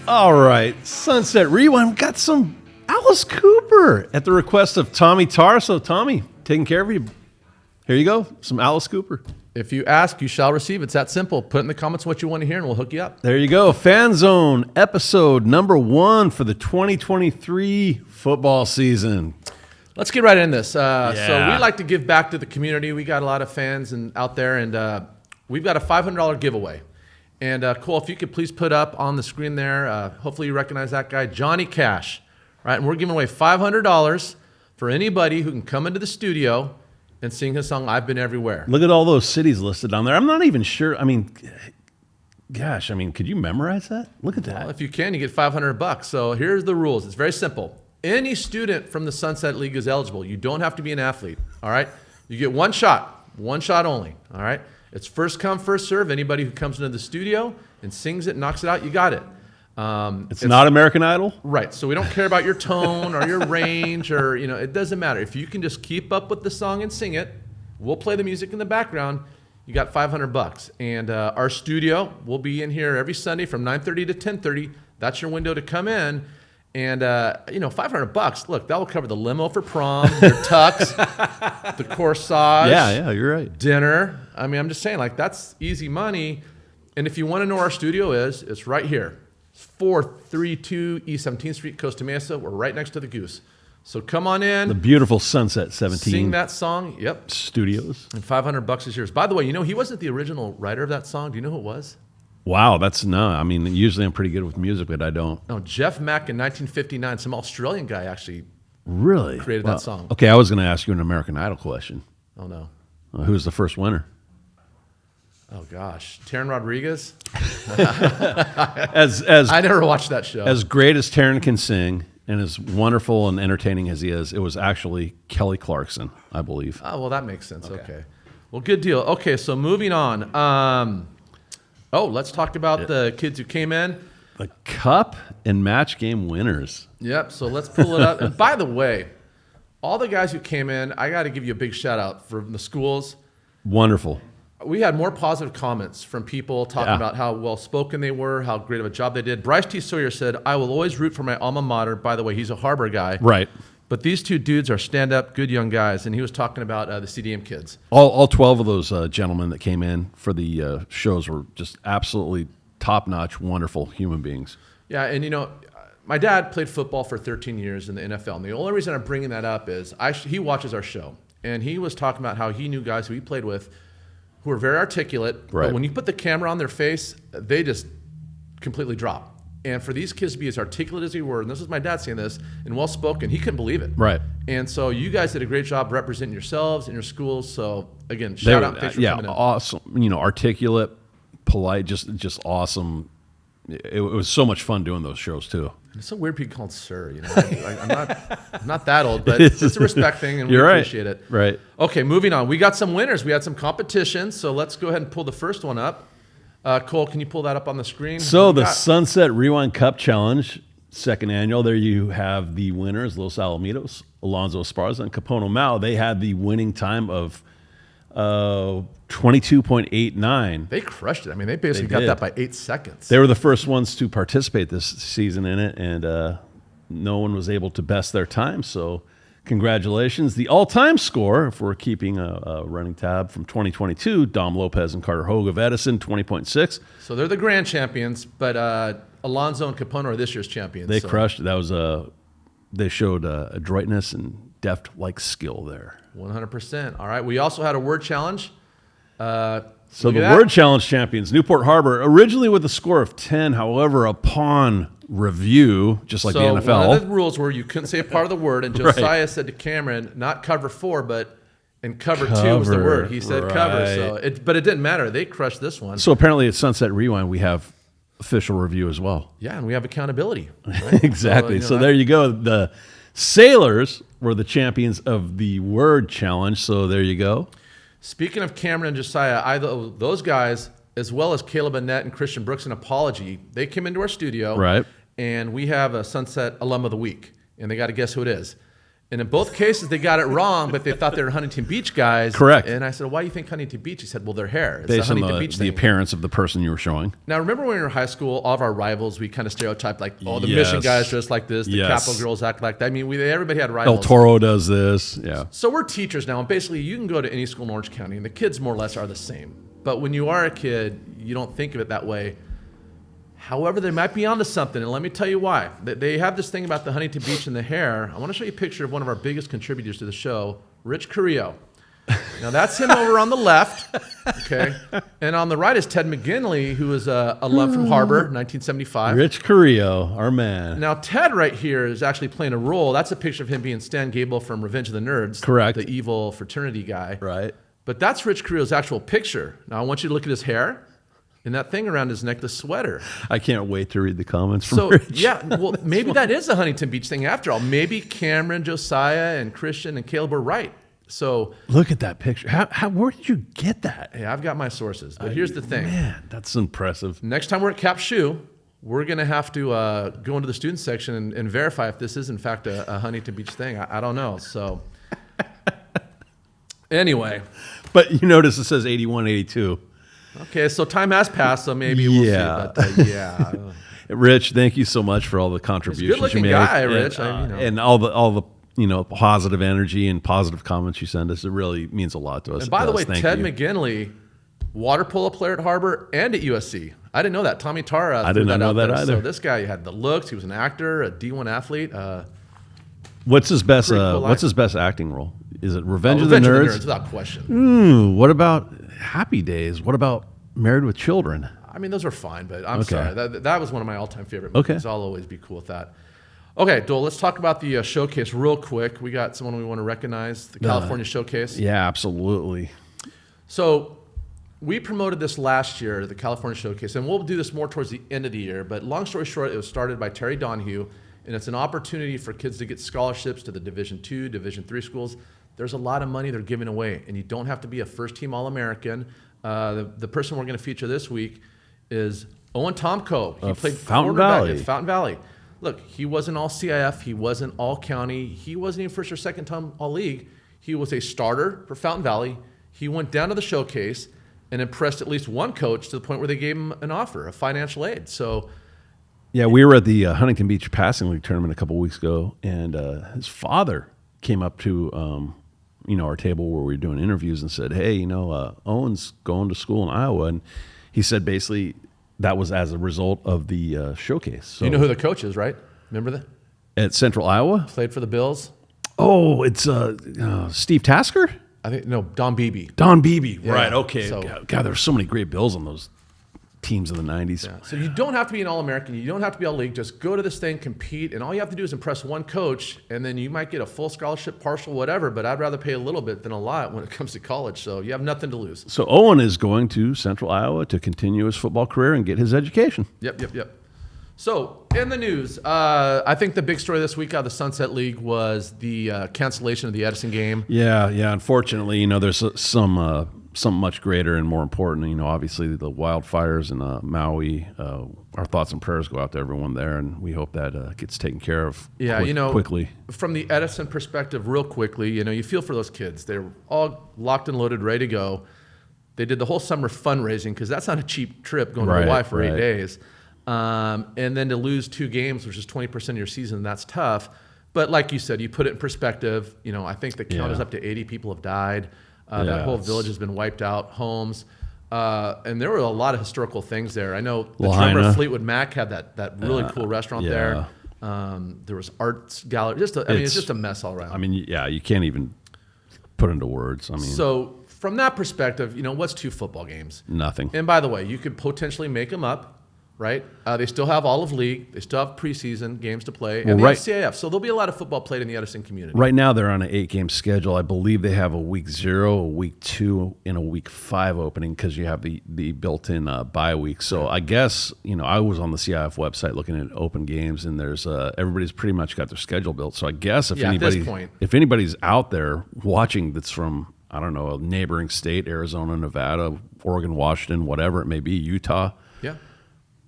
All right, Sunset Rewind. We've got some Alice Cooper at the request of Tommy Tarr. So, Tommy, taking care of you. Here you go, some Alice Cooper. If you ask, you shall receive. It's that simple. Put in the comments what you want to hear, and we'll hook you up. There you go. Fan Zone episode number 1 for the 2023 football season. Let's get right in this. So we like to give back to the community. We got a lot of fans out there, and we've got a $500 giveaway. And Cole, if you could please put up on the screen there, hopefully you recognize that guy, Johnny Cash. Right? And we're giving away $500 for anybody who can come into the studio and sing his song, I've Been Everywhere. Look at all those cities listed down there. I'm not even sure. I mean, gosh, could you memorize that? Look at that. Well, if you can, you get $500. So here's the rules. It's very simple. Any student from the Sunset League is eligible. You don't have to be an athlete, all right? You get one shot only, all right? It's first come, first serve. Anybody who comes into the studio and sings it, knocks it out, you got it. It's not American Idol? Right. So we don't care about your tone or your range or, it doesn't matter. If you can just keep up with the song and sing it, we'll play the music in the background. You got $500. And our studio will be in here every Sunday from 9:30 to 10:30. That's your window to come in. And, $500, look, that will cover the limo for prom, your tux, the corsage. Yeah, you're right. Dinner. I'm just saying, that's easy money. And if you want to know where our studio is, it's right here. It's 432 East 17th Street, Costa Mesa. We're right next to the Goose. So come on in. The beautiful Sunset 17. Sing that song. Yep. Studios. And $500 is yours. By the way, he wasn't the original writer of that song. Do you know who it was? Wow, usually I'm pretty good with music, but I don't. No, Jeff Mack in 1959, some Australian guy actually really created that song. Okay, I was going to ask you an American Idol question. Oh, no. Who was the first winner? Oh, gosh. Taryn Rodriguez? as I never watched that show. As great as Taryn can sing and as wonderful and entertaining as he is, it was actually Kelly Clarkson, I believe. Oh, well, that makes sense. Okay. Well, good deal. Okay, so moving on. Let's talk about the kids who came in. The Cup and Match Game winners. Yep, so let's pull it up. And by the way, all the guys who came in, I got to give you a big shout out from the schools. Wonderful. We had more positive comments from people talking about how well-spoken they were, how great of a job they did. Bryce T. Sawyer said, I will always root for my alma mater. By the way, he's a Harbor guy. Right. But these two dudes are stand-up, good young guys, and he was talking about the CDM kids. All 12 of those gentlemen that came in for the shows were just absolutely top-notch, wonderful human beings. Yeah, and my dad played football for 13 years in the NFL, and the only reason I'm bringing that up is he watches our show, and he was talking about how he knew guys who he played with who were very articulate, but when you put the camera on their face, they just completely drop. And for these kids to be as articulate as they were, and this is my dad saying this, and well-spoken, he couldn't believe it. Right. And so you guys did a great job representing yourselves and your schools. So, again, shout out. Thanks for coming in. Awesome. Articulate, polite, just awesome. It was so much fun doing those shows, too. It's so weird being called sir. I'm not that old, but it's a respect thing, and we appreciate it. Right. Okay, moving on. We got some winners. We had some competitions, so let's go ahead and pull the first one up. Cole, can you pull that up on the screen? So the Sunset Rewind Cup Challenge, second annual, there you have the winners, Los Alamitos, Alonzo Esparza, and Capono Mao. They had the winning time of 22.89. They crushed it. They basically got that by 8 seconds. They were the first ones to participate this season in it, and no one was able to best their time, so congratulations. The all-time score, if we're keeping a running tab from 2022, Dom Lopez and Carter Hogue of Edison, 20.6. So they're the grand champions, but Alonzo and Capono are this year's champions. They crushed. That was they showed adroitness and deft-like skill there. 100%. All right. We also had a word challenge. So the word challenge champions, Newport Harbor, originally with a score of 10. However, upon review, just like the NFL. So one of the rules were you couldn't say a part of the word, and Josiah said to Cameron, not cover 4, but and cover 2 was the word. He said cover, but it didn't matter. They crushed this one. So apparently at Sunset Rewind, we have official review as well. Yeah, and we have accountability. Right? Exactly. So there you go. The Sailors were the champions of the word challenge. So there you go. Speaking of Cameron and Josiah, those guys, as well as Caleb Annette and Christian Brooks in Apology, they came into our studio. Right. And we have a Sunset Alum of the Week. And they got to guess who it is. And in both cases, they got it wrong, but they thought they were Huntington Beach guys. Correct. And I said, why do you think Huntington Beach? He said, well, their hair. It's Based the on Huntington Beach the thing. appearance of the person you were showing. Now, remember when we were in high school, all of our rivals, we kind of stereotyped like, oh, the Yes. Mission guys dress like this, the Yes. Capital girls act like that. I mean, everybody had El rivals. Toro does this. Yeah. So we're teachers now, and basically you can go to any school in Orange County, and the kids more or less are the same. But when you are a kid, you don't think of it that way. However, they might be onto something, and let me tell you why. They have this thing about the Huntington Beach and the hair. I want to show you a picture of one of our biggest contributors to the show, Rich Carrillo. Now, that's him over on the left, okay? And on the right is Ted McGinley, who is a alum from Harbor, 1975. Rich Carrillo, our man. Now, Ted right here is actually playing a role. That's a picture of him being Stan Gable from Revenge of the Nerds. Correct. The evil fraternity guy. Right. But that's Rich Carrillo's actual picture. Now, I want you to look at his hair and that thing around his neck, the sweater. I can't wait to read the comments from So, Rich. yeah, well, maybe that is a Huntington Beach thing after all. Maybe Cameron, Josiah, and Christian and Caleb were right. So, Look at that picture. Where did you get that? hey, I've got my sources. But here's the thing. Man, that's impressive. Next time we're at Cap Shoe, we're going to have to go into the student section and verify if this is, in fact, a Huntington Beach thing. I don't know. So, anyway. But you notice it says 81, 82. Okay, so time has passed, so maybe we'll Yeah. see. But, yeah. Rich, thank you so much for all the contributions good-looking you make. guy, and, Rich. And all the positive energy and positive comments you send us. It really means a lot to us. And by the way, Thank Ted you. McGinley, water polo player at Harbor and at USC. I didn't know that. Tommy Tara. I did not know that either. So this guy had the looks. He was an actor, a D1 athlete. What's his best? Pretty cool What's his best acting role? Is it Revenge of the Revenge Nerds? of the Nerds, without question. What about Happy Days? What about Married with Children? I mean, those are fine, but I'm Okay. sorry. That was one of my all-time favorite movies. Okay. I'll always be cool with that. Okay, Dole, let's talk about the showcase real quick. We got someone we want to recognize, the California Showcase. Yeah, absolutely. So we promoted this last year, the California Showcase, and we'll do this more towards the end of the year. But long story short, it was started by Terry Donahue, and it's an opportunity for kids to get scholarships to the Division II, Division III schools. There's a lot of money they're giving away, and you don't have to be a first-team All-American. The person we're going to feature this week is Owen Tomko. He played Fountain quarterback Valley. at Fountain Valley. Look, he wasn't all CIF. He wasn't all county. He wasn't even first or second time all league. He was a starter for Fountain Valley. He went down to the showcase and impressed at least one coach to the point where they gave him an offer of financial aid. So, Yeah, we were at the Huntington Beach Passing League tournament a couple weeks ago, and his father came up to our table where we were doing interviews and said, "Hey, Owen's going to school in Iowa," and he said basically that was as a result of the showcase. So you know who the coach is, right? Remember that? at Central Iowa? Played for the Bills. Oh, it's Steve Tasker? I think, no, Don Beebe. Don Beebe. Yeah, Right, okay. so- God, there were so many great Bills on those teams in the 90s. So you don't have to be an All-American. You don't have to be all-league. Just go to this thing, compete, and all you have to do is impress one coach, and then you might get a full scholarship, partial, whatever, but I'd rather pay a little bit than a lot when it comes to college, so you have nothing to lose. So Owen is going to Central Iowa to continue his football career and get his education. Yep. So, in the news, I think the big story this week out of the Sunset League was the cancellation of the Edison game. Yeah. Unfortunately, there's some something much greater and more important. Obviously the wildfires in Maui. Our thoughts and prayers go out to everyone there, and we hope that gets taken care of. Quickly. From the Edison perspective, real quickly, you feel for those kids. They're all locked and loaded, ready to go. They did the whole summer fundraising because that's not a cheap trip going to Hawaii for 8 days. And then to lose 2 games, which is 20% of your season, that's tough. But like you said, you put it in perspective. I think the count is up to 80 people have died. That whole village has been wiped out, homes. And there were a lot of historical things there. I know the drummer of Fleetwood Mac had that really cool restaurant there. There was arts gallery. It's just a mess all around. You can't even put into words. So from that perspective, what's 2 football games? Nothing. And by the way, you could potentially make them up, right? They still have Olive League. They still have preseason games to play. And they have CIF. So there'll be a lot of football played in the Edison community. Right now, they're on an 8-game schedule. I believe they have a week 0, a week 2, and a week 5 opening because you have the built-in bye week. So I guess, I was on the CIF website looking at open games, and there's everybody's pretty much got their schedule built. So I guess if anybody's out there watching that's from, I don't know, a neighboring state, Arizona, Nevada, Oregon, Washington, whatever it may be, Utah,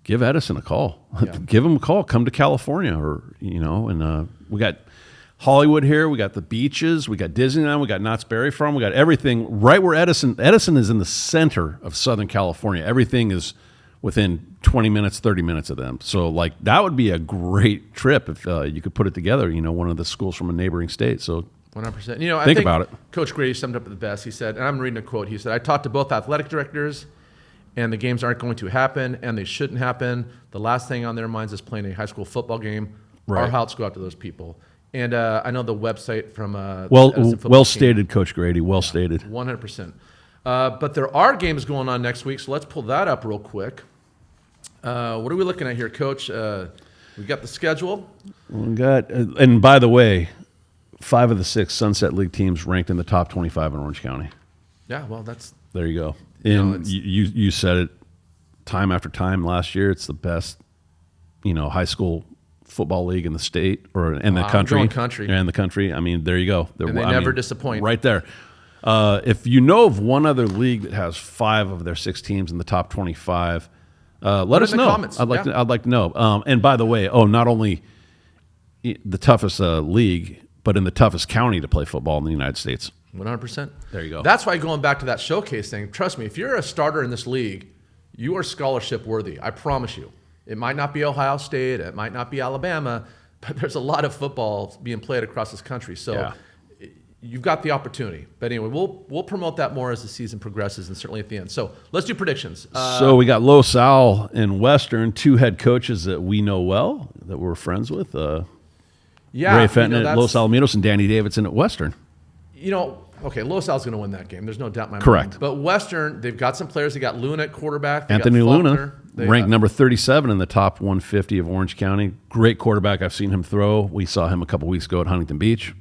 give Edison a call. Yeah. Give them a call. Come to California, and we got Hollywood here. We got the beaches. We got Disneyland. We got Knott's Berry Farm. We got everything right where Edison is in the center of Southern California. Everything is within 20 minutes, 30 minutes of them. So, like, that would be a great trip if you could put it together, one of the schools from a neighboring state. So 100%. I think about it. Coach Grady summed up the best. He said, and I'm reading a quote, he said, I talked to both athletic directors, and the games aren't going to happen, and they shouldn't happen. The last thing on their minds is playing a high school football game. Right. Our hearts go out to those people. And I know the website from well stated, Coach Grady. Well stated. 100%. But there are games going on next week, so let's pull that up real quick. What are we looking at here, Coach? We got the schedule. We got, and by the way, 5 of the 6 Sunset League teams ranked in the top 25 in Orange County. Yeah, well, that's there you go. And you said it time after time last year. It's the best, high school football league in the state or in the country. Yeah, in the country. I mean, there you go. And they never disappoint. Right there. If you know of one other league that has 5 of their 6 teams in the top 25, let us know. Comments. I'd like to know. And by the way, not only the toughest league, but in the toughest county to play football in the United States. 100%. There you go. That's why going back to that showcase thing, trust me, if you're a starter in this league, you are scholarship worthy. I promise you. It might not be Ohio State, it might not be Alabama, but there's a lot of football being played across this country. So you've got the opportunity. But anyway, we'll promote that more as the season progresses and certainly at the end. So let's do predictions. So we got Los Al and Western, 2 head coaches that we know well, that we're friends with. Ray Fenton at Los Alamitos and Danny Davidson at Western. Okay, Los Al's going to win that game. There's no doubt in my Correct. mind. But Western, they've got some players. They got Luna at quarterback. Anthony Luna, ranked number 37 in the top 150 of Orange County. Great quarterback. I've seen him throw. We saw him a couple weeks ago at Huntington Beach.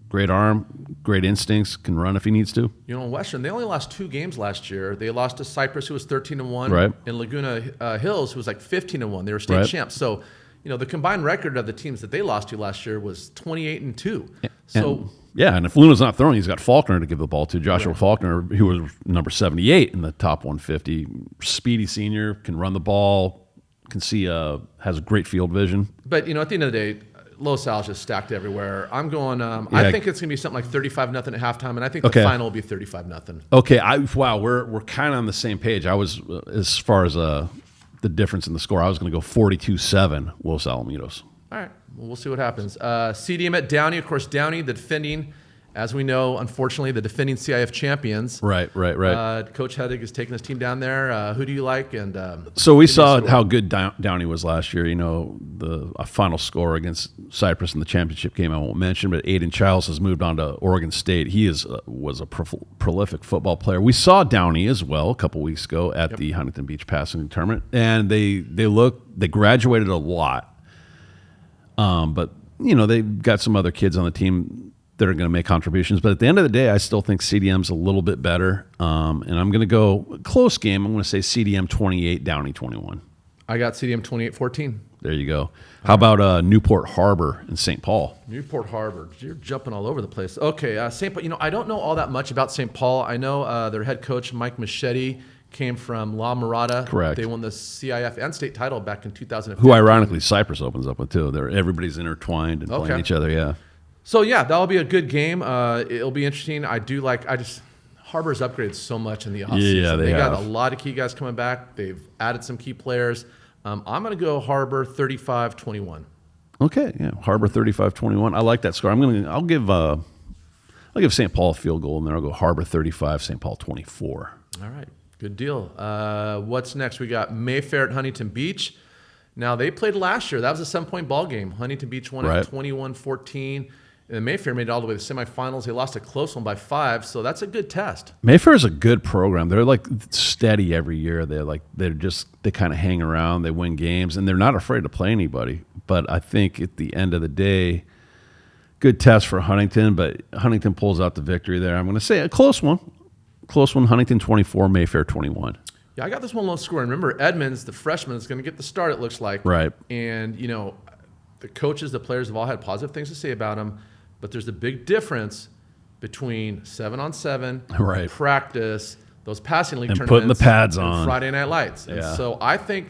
Great arm, great instincts, can run if he needs to. Western, they only lost 2 games last year. They lost to Cypress, who was 13-1, right, and Laguna Hills, who was like 15-1. They were state champs. So, the combined record of the teams that they lost to last year was 28-2. So. And if Luna's not throwing, he's got Faulkner to give the ball to. Joshua Faulkner, who was number 78 in the top 150. Speedy senior, can run the ball, can see, has a great field vision. But, at the end of the day, Los Al's just stacked everywhere. I'm going, I think it's going to be something like 35-0 at halftime, and I think the final will be 35-0. Okay, we're kind of on the same page. I was, as far as the difference in the score, I was going to go 42-7 Los Alamitos. All right. Well, we'll see what happens. CDM at Downey. Of course, Downey, the defending, as we know, unfortunately, the defending CIF champions. Right. Coach Heddig is taking his team down there. Who do you like? And so we saw how good Downey was last year. The final score against Cypress in the championship game I won't mention, but Aiden Childs has moved on to Oregon State. He was a prolific football player. We saw Downey as well a couple weeks ago at the Huntington Beach passing tournament, and they graduated a lot. But they've got some other kids on the team that are going to make contributions. But at the end of the day, I still think CDM's a little bit better. And I'm going to go close game. I'm going to say CDM 28, Downey 21. I got CDM 28-14. There you go. How about Newport Harbor and St. Paul? Newport Harbor. You're jumping all over the place. Okay, St. Paul. I don't know all that much about St. Paul. I know their head coach, Mike Machete, came from La Mirada. Correct. They won the CIF and state title back in 2015. Who, ironically, Cypress opens up with, too. Everybody's intertwined and playing each other, So, that'll be a good game. It'll be interesting. Harbor's upgraded so much in the offseason. Yeah, they got a lot of key guys coming back. They've added some key players. I'm going to go Harbor 35-21. Okay, Harbor 35-21. I like that score. I'll give St. Paul a field goal, and then I'll go Harbor 35, St. Paul 24. All right. Good deal. What's next? We got Mayfair at Huntington Beach. Now, they played last year. That was a 7-point ball game. Huntington Beach won at 21-14. And Mayfair made it all the way to the semifinals. They lost a close one by 5, so that's a good test. Mayfair is a good program. They're like steady every year. They kind of hang around. They win games, and they're not afraid to play anybody. But I think at the end of the day, good test for Huntington, but Huntington pulls out the victory there. I'm going to say a close one. Close one, Huntington 24, Mayfair 21. Yeah, I got this one low score. And remember, Edmonds, the freshman, is going to get the start, it looks like. Right. And, the coaches, the players have all had positive things to say about him. But there's a big difference between 7-on-7, practice, those passing league tournaments, putting the pads and on, Friday Night Lights. And so I think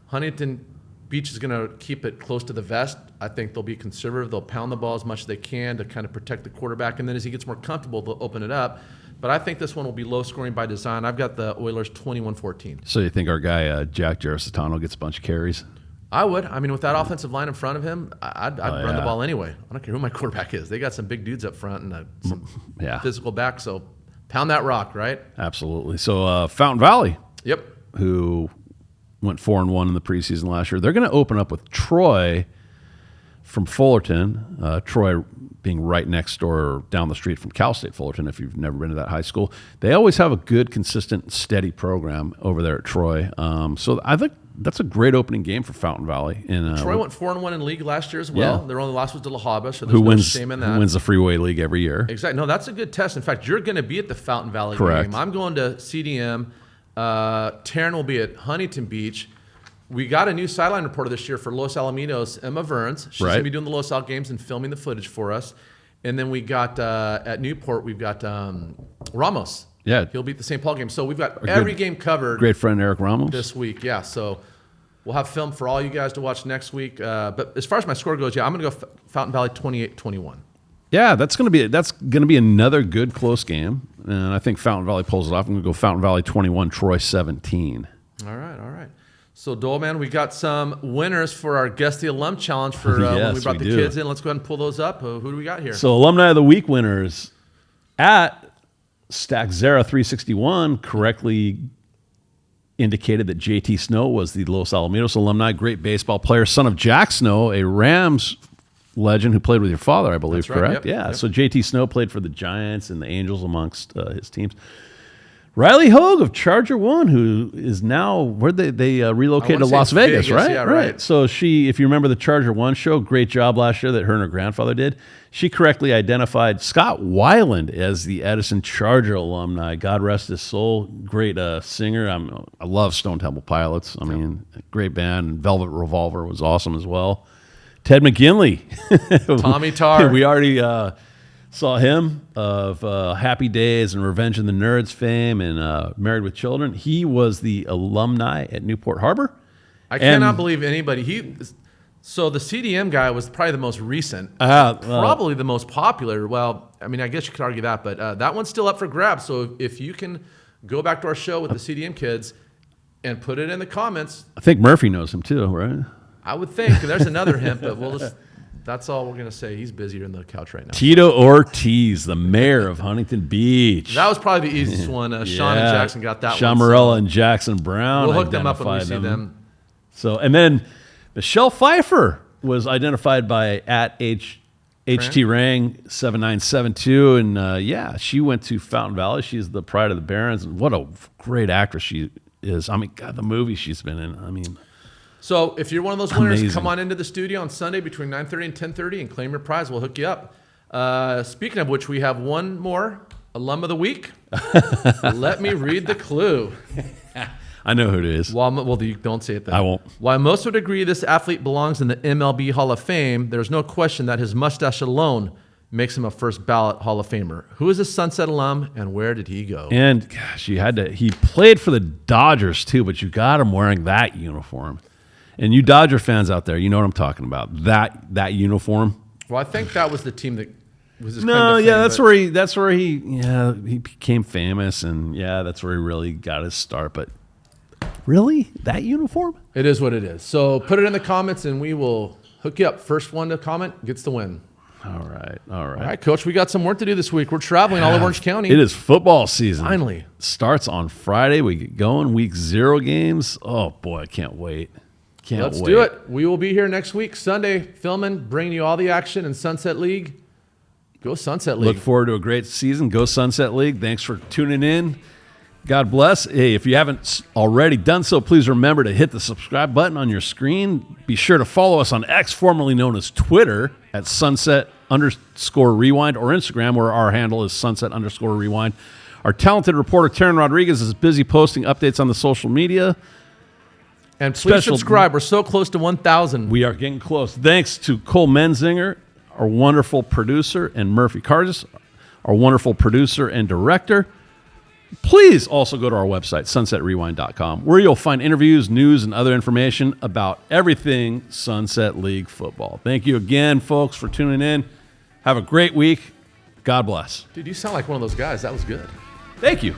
Huntington Beach is going to keep it close to the vest. I think they'll be conservative. They'll pound the ball as much as they can to kind of protect the quarterback. And then as he gets more comfortable, they'll open it up. But I think this one will be low scoring by design. I've got the Oilers 21-14. So you think our guy, Jack Jarositano, gets a bunch of carries? I would. I mean, with that offensive line in front of him, I'd run the ball anyway. I don't care who my quarterback is. They got some big dudes up front and some physical back. So pound that rock, right? Absolutely. So Fountain Valley. Yep. Who went 4-1 in the preseason last year. They're going to open up with Troy from Fullerton. Troy being right next door or down the street from Cal State Fullerton, if you've never been to that high school. They always have a good, consistent, steady program over there at Troy. So I think that's a great opening game for Fountain Valley. And Troy went 4-1 in league last year as well. Yeah. Their only loss was to La Habra, so there's no shame in that. Who wins the Freeway League every year. Exactly. No, that's a good test. In fact, you're going to be at the Fountain Valley Correct. game. I'm going to CDM. Taryn will be at Huntington Beach. We got a new sideline reporter this year for Los Alamitos, Emma Verns. She's going to be doing the Los Al games and filming the footage for us. And then we got, at Newport, we've got Ramos. Yeah. He'll be at the St. Paul game. So we've got every game covered. Great friend Eric Ramos. This week, yeah. So we'll have film for all you guys to watch next week. But as far as my score goes, I'm going to go Fountain Valley 28-21. Yeah, that's going to be another good close game. And I think Fountain Valley pulls it off. I'm going to go Fountain Valley 21, Troy 17. All right. So, Doleman, we got some winners for our Guest the Alum Challenge for when we brought the kids in. Let's go ahead and pull those up. Who do we got here? So, Alumni of the Week winners at Stackzera 361 correctly indicated that JT Snow was the Los Alamitos alumni, great baseball player, son of Jack Snow, a Rams legend who played with your father, I believe, That's right. correct? Yep. Yeah, Yep. so JT Snow played for the Giants and the Angels amongst his teams. Riley Hogue of Charger One, who is now where they relocated to Las Vegas, right? Yeah, right. So she, if you remember the Charger One show, great job last year that her and her grandfather did. She correctly identified Scott Weiland as the Edison Charger alumni. God rest his soul. Great singer. I love Stone Temple Pilots. I mean, great band. Velvet Revolver was awesome as well. Ted McGinley, Tommy Tar. We already saw him of Happy Days and Revenge of the Nerds fame and Married with Children. He was the alumni at Newport Harbor. I cannot believe anybody. So the CDM guy was probably the most recent, probably the most popular. Well, I mean, I guess you could argue that, but that one's still up for grabs. So if you can go back to our show with the CDM kids and put it in the comments. I think Murphy knows him too, right? I would think. There's another hint, but that's all we're going to say. He's busier in the couch right now. Tito Ortiz, the mayor of Huntington Beach. That was probably the easiest one. Sean and Jackson got that Sean one. Morella and Jackson Brown. We'll hook them up when we see them. So, and then Michelle Pfeiffer was identified by at HT Rang 7972. And she went to Fountain Valley. She's the pride of the Barons. And what a great actress she is. I mean, God, the movie she's been in. I mean, so if you're one of those winners, amazing. come on into the studio on Sunday between 9:30 and 10:30 and claim your prize. We'll hook you up. Speaking of which, we have one more alum of the week. Let me read the clue. I know who it is. Don't say it then. I won't. While most would agree this athlete belongs in the MLB Hall of Fame, there's no question that his mustache alone makes him a first ballot Hall of Famer. Who is a Sunset alum and where did he go? And gosh, he played for the Dodgers too, but you got him wearing that uniform. And you Dodger fans out there, you know what I'm talking about. That uniform. Well, I think that was the team that was his that's where he became famous, and that's where he really got his start. But really, that uniform? It is what it is. So put it in the comments, and we will hook you up. First one to comment gets the win. All right. All right, Coach, we got some work to do this week. We're traveling all over Orange County. It is football season. Finally. Starts on Friday. We get going. Week 0 games. Oh, boy, I can't wait. Let's do it. We will be here next week, Sunday, filming, bringing you all the action in Sunset League. Go Sunset League. Look forward to a great season. Go Sunset League. Thanks for tuning in. God bless. Hey, if you haven't already done so, please remember to hit the subscribe button on your screen. Be sure to follow us on X, formerly known as Twitter, at Sunset_Rewind, or Instagram, where our handle is Sunset_Rewind. Our talented reporter, Taryn Rodriguez, is busy posting updates on the social media. And please subscribe. We're so close to 1,000. We are getting close. Thanks to Cole Menzinger, our wonderful producer, and Murphy Carges, our wonderful producer and director. Please also go to our website, sunsetrewind.com, where you'll find interviews, news, and other information about everything Sunset League football. Thank you again, folks, for tuning in. Have a great week. God bless. Dude, you sound like one of those guys. That was good. Thank you.